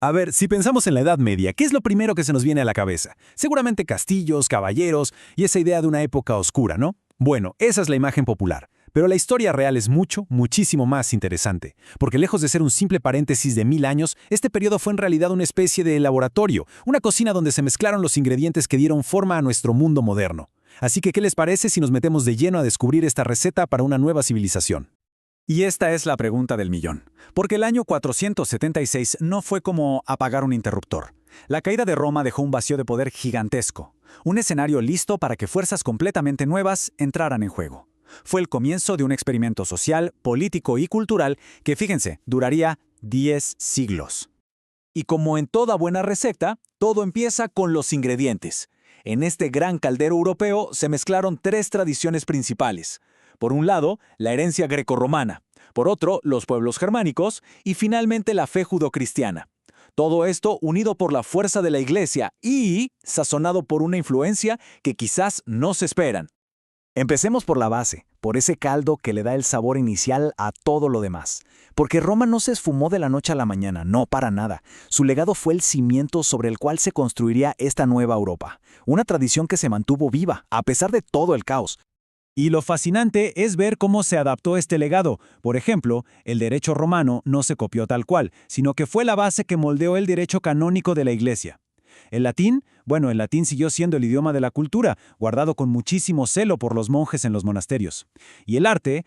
A ver, si pensamos en la Edad Media, ¿qué es lo primero que se nos viene a la cabeza? Seguramente castillos, caballeros y esa idea de una época oscura, ¿no? Bueno, esa es la imagen popular. Pero la historia real es muchísimo más interesante, porque lejos de ser un simple paréntesis de 1000 años, este periodo fue en realidad una especie de laboratorio, una cocina donde se mezclaron los ingredientes que dieron forma a nuestro mundo moderno. Así que, ¿qué les parece si nos metemos de lleno a descubrir esta receta para una nueva civilización? Y esta es la pregunta del millón. Porque el año 476 no fue como apagar un interruptor. La caída de Roma dejó un vacío de poder gigantesco, un escenario listo para que fuerzas completamente nuevas entraran en juego. Fue el comienzo de un experimento social, político y cultural que, fíjense, duraría 10 siglos. Y como en toda buena receta, todo empieza con los ingredientes. En este gran caldero europeo se mezclaron tres tradiciones principales. Por un lado, la herencia grecorromana, por otro, los pueblos germánicos y finalmente la fe judocristiana. Todo esto unido por la fuerza de la Iglesia y sazonado por una influencia que quizás no se esperan. Empecemos por la base, por ese caldo que le da el sabor inicial a todo lo demás. Porque Roma no se esfumó de la noche a la mañana, no para nada. Su legado fue el cimiento sobre el cual se construiría esta nueva Europa. Una tradición que se mantuvo viva, a pesar de todo el caos. Y lo fascinante es ver cómo se adaptó este legado. Por ejemplo, el derecho romano no se copió tal cual, sino que fue la base que moldeó el derecho canónico de la Iglesia. El latín, bueno, el latín siguió siendo el idioma de la cultura, guardado con muchísimo celo por los monjes en los monasterios. Y el arte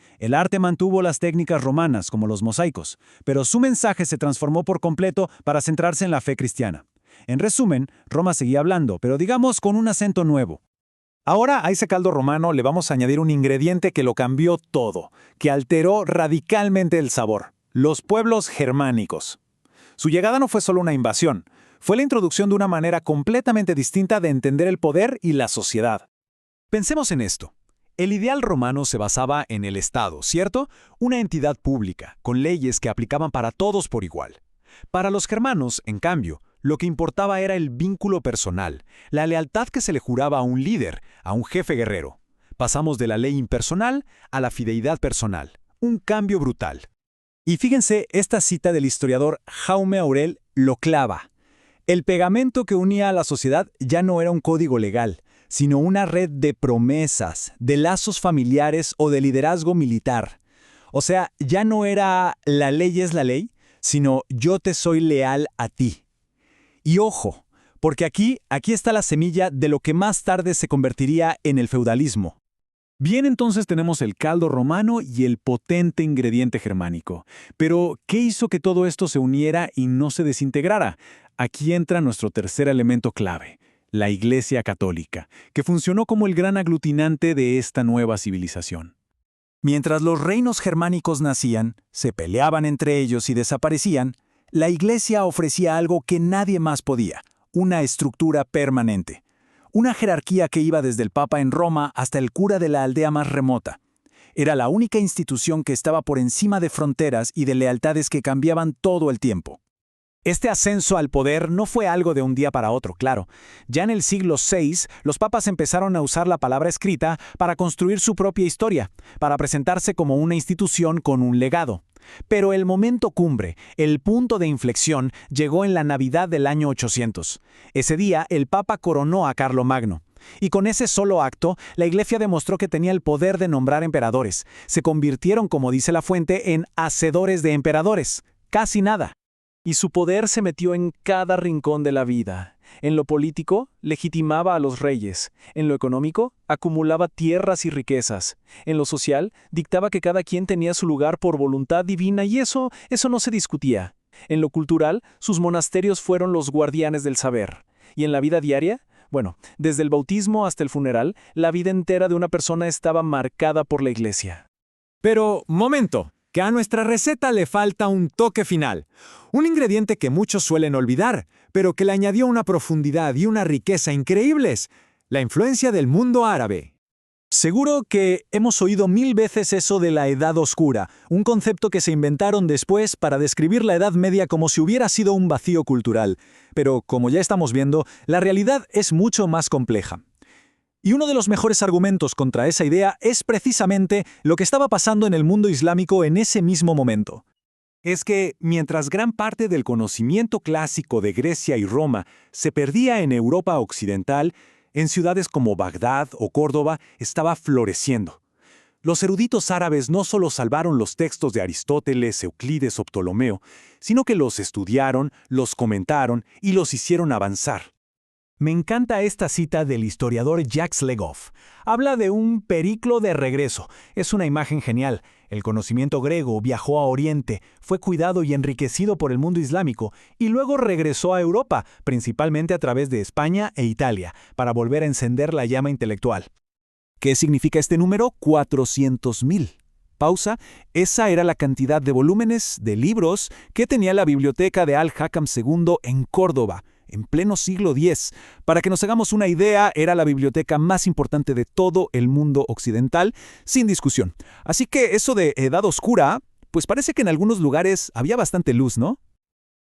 mantuvo las técnicas romanas, como los mosaicos, pero su mensaje se transformó por completo para centrarse en la fe cristiana. En resumen, Roma seguía hablando, pero digamos con un acento nuevo. Ahora a ese caldo romano le vamos a añadir un ingrediente que lo cambió todo, que alteró radicalmente el sabor: los pueblos germánicos. Su llegada no fue solo una invasión, fue la introducción de una manera completamente distinta de entender el poder y la sociedad. Pensemos en esto. El ideal romano se basaba en el Estado, ¿cierto? Una entidad pública, con leyes que aplicaban para todos por igual. Para los germanos, en cambio, lo que importaba era el vínculo personal, la lealtad que se le juraba a un líder, a un jefe guerrero. Pasamos de la ley impersonal a la fidelidad personal. Un cambio brutal. Y fíjense, esta cita del historiador Jaume Aurel lo clava. El pegamento que unía a la sociedad ya no era un código legal, sino una red de promesas, de lazos familiares o de liderazgo militar. O sea, ya no era la ley es la ley, sino yo te soy leal a ti. Y ojo, porque aquí está la semilla de lo que más tarde se convertiría en el feudalismo. Bien, entonces tenemos el caldo romano y el potente ingrediente germánico. Pero, ¿qué hizo que todo esto se uniera y no se desintegrara? Aquí entra nuestro tercer elemento clave, la Iglesia Católica, que funcionó como el gran aglutinante de esta nueva civilización. Mientras los reinos germánicos nacían, se peleaban entre ellos y desaparecían, la Iglesia ofrecía algo que nadie más podía: una estructura permanente. Una jerarquía que iba desde el Papa en Roma hasta el cura de la aldea más remota. Era la única institución que estaba por encima de fronteras y de lealtades que cambiaban todo el tiempo. Este ascenso al poder no fue algo de un día para otro, claro. Ya en el siglo VI, los papas empezaron a usar la palabra escrita para construir su propia historia, para presentarse como una institución con un legado. Pero el momento cumbre, el punto de inflexión, llegó en la Navidad del año 800. Ese día, el Papa coronó a Carlomagno. Y con ese solo acto, la Iglesia demostró que tenía el poder de nombrar emperadores. Se convirtieron, como dice la fuente, en hacedores de emperadores. Casi nada. Y su poder se metió en cada rincón de la vida. En lo político, legitimaba a los reyes. En lo económico, acumulaba tierras y riquezas. En lo social, dictaba que cada quien tenía su lugar por voluntad divina y eso no se discutía. En lo cultural, sus monasterios fueron los guardianes del saber. Y en la vida diaria, bueno, desde el bautismo hasta el funeral, la vida entera de una persona estaba marcada por la Iglesia. Pero, momento, que a nuestra receta le falta un toque final. Un ingrediente que muchos suelen olvidar, pero que le añadió una profundidad y una riqueza increíbles: la influencia del mundo árabe. Seguro que hemos oído 1000 veces eso de la Edad Oscura, un concepto que se inventaron después para describir la Edad Media como si hubiera sido un vacío cultural. Pero, como ya estamos viendo, la realidad es mucho más compleja. Y uno de los mejores argumentos contra esa idea es precisamente lo que estaba pasando en el mundo islámico en ese mismo momento. es que, mientras gran parte del conocimiento clásico de Grecia y Roma se perdía en Europa occidental, en ciudades como Bagdad o Córdoba estaba floreciendo. Los eruditos árabes no solo salvaron los textos de Aristóteles, Euclides o Ptolomeo, sino que los estudiaron, los comentaron y los hicieron avanzar. Me encanta esta cita del historiador Jacques Legoff. Habla de un periplo de regreso. Es una imagen genial. El conocimiento griego viajó a Oriente, fue cuidado y enriquecido por el mundo islámico, y luego regresó a Europa, principalmente a través de España e Italia, para volver a encender la llama intelectual. ¿Qué significa este número? 400.000. Pausa. Esa era la cantidad de volúmenes, de libros, que tenía la biblioteca de Al-Hakam II en Córdoba, en pleno siglo X. Para que nos hagamos una idea, era la biblioteca más importante de todo el mundo occidental, sin discusión. Así que eso de Edad Oscura, pues parece que en algunos lugares había bastante luz, ¿no?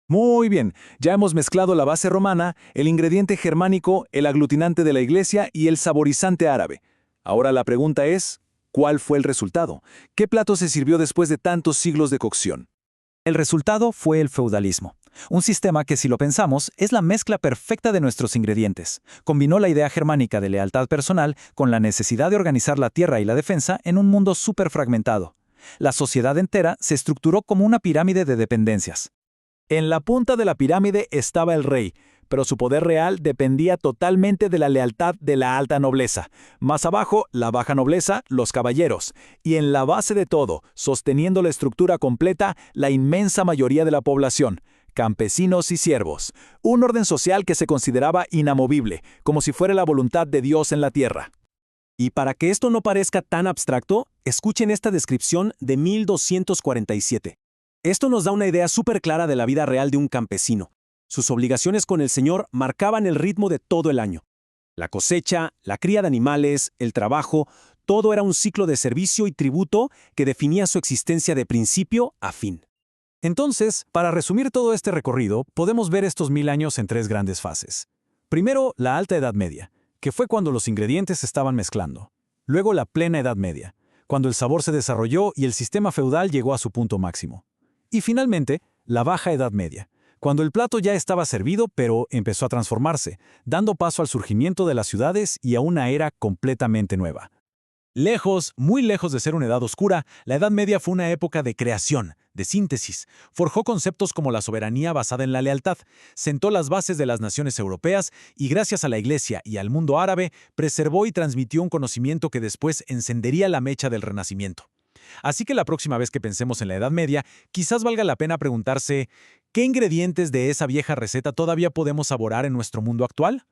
Muy bien, ya hemos mezclado la base romana, el ingrediente germánico, el aglutinante de la iglesia y el saborizante árabe. Ahora la pregunta es, ¿cuál fue el resultado? ¿Qué plato se sirvió después de tantos siglos de cocción? El resultado fue el feudalismo. Un sistema que, si lo pensamos, es la mezcla perfecta de nuestros ingredientes. Combinó la idea germánica de lealtad personal con la necesidad de organizar la tierra y la defensa en un mundo súper fragmentado. La sociedad entera se estructuró como una pirámide de dependencias. En la punta de la pirámide estaba el rey, pero su poder real dependía totalmente de la lealtad de la alta nobleza. Más abajo, la baja nobleza, los caballeros. Y en la base de todo, sosteniendo la estructura completa, la inmensa mayoría de la población, campesinos y siervos. Un orden social que se consideraba inamovible, como si fuera la voluntad de Dios en la tierra. Y para que esto no parezca tan abstracto, escuchen esta descripción de 1247. Esto nos da una idea súper clara de la vida real de un campesino. Sus obligaciones con el Señor marcaban el ritmo de todo el año. La cosecha, la cría de animales, el trabajo, todo era un ciclo de servicio y tributo que definía su existencia de principio a fin. Entonces, para resumir todo este recorrido, podemos ver estos 1000 años en 3 grandes fases. Primero, la Alta Edad Media, que fue cuando los ingredientes se estaban mezclando. Luego, la Plena Edad Media, cuando el sabor se desarrolló y el sistema feudal llegó a su punto máximo. Y finalmente, la Baja Edad Media, cuando el plato ya estaba servido pero empezó a transformarse, dando paso al surgimiento de las ciudades y a una era completamente nueva. Lejos, muy lejos de ser una edad oscura, la Edad Media fue una época de creación, de síntesis. Forjó conceptos como la soberanía basada en la lealtad, sentó las bases de las naciones europeas y gracias a la Iglesia y al mundo árabe, preservó y transmitió un conocimiento que después encendería la mecha del Renacimiento. Así que la próxima vez que pensemos en la Edad Media, quizás valga la pena preguntarse, ¿qué ingredientes de esa vieja receta todavía podemos saborear en nuestro mundo actual?